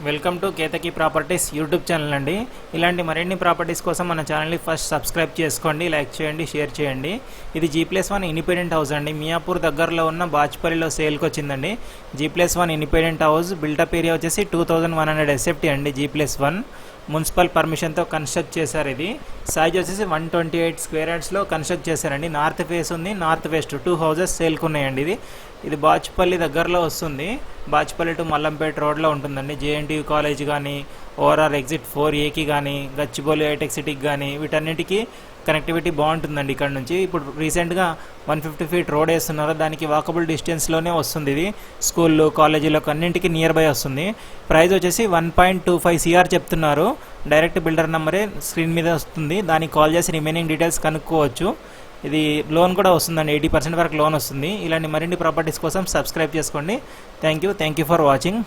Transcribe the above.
Welcome to Ketaki properties YouTube channel అండి. ఇలాంటి మరిన్ని ప్రాపర్టీస్ కోసం మన ఛానల్ని ఫస్ట్ సబ్స్క్రైబ్ చేసుకోండి, లైక్ చేయండి, షేర్ చేయండి. ఇది G+1 ఇండిపెండెంట్ హౌస్ అండి. మియాపూర్ దగ్గరలో ఉన్న బాచ్పల్లిలో సేల్కి వచ్చిందండి. G+1 independent house. Buildup area వచ్చేసి 2100 SFT అండి. G+1 మున్సిపల్ పర్మిషన్తో కన్స్ట్రక్ట్ చేశారు. ఇది సైజ్ వచ్చేసి 128 స్క్వేర్ యార్డ్స్లో కన్స్ట్రక్ట్ చేశారండి. నార్త్ ఫేస్ ఉంది, నార్త్ వెస్ట్ 2 హౌసెస్ సేల్కి ఉన్నాయండి. ఇది బాచ్పల్లి దగ్గరలో వస్తుంది. బాచ్పల్లి టు మల్లంపేట రోడ్లో ఉంటుందండి. JNTU కాలేజ్ కానీ, ఓఆర్ఆర్ ఎగ్జిట్ 4A కానీ, గచ్చిబౌలి హైటెక్ సిటీకి కానీ వీటన్నిటికీ కనెక్టివిటీ బాగుంటుందండి ఇక్కడ నుంచి. ఇప్పుడు రీసెంట్గా 150 ఫీట్ రోడ్ వేస్తున్నారు. దానికి వాకబుల్ డిస్టెన్స్లోనే వస్తుంది. ఇది స్కూళ్ళు, కాలేజీలకు అన్నింటికి నియర్ బై వస్తుంది. ప్రైస్ వచ్చేసి 1.25 CR చెప్తున్నారు. డైరెక్ట్ బిల్డర్ నెంబరే స్క్రీన్ మీద వస్తుంది. దానికి కాల్ చేసి రిమైనింగ్ డీటెయిల్స్ కనుక్కోవచ్చు. ఇది లోన్ కూడా వస్తుందండి. 80% వరకు లోన్ వస్తుంది. ఇలాంటి మరిన్ని ప్రాపర్టీస్ కోసం సబ్స్క్రైబ్ చేసుకోండి. Thank you for watching.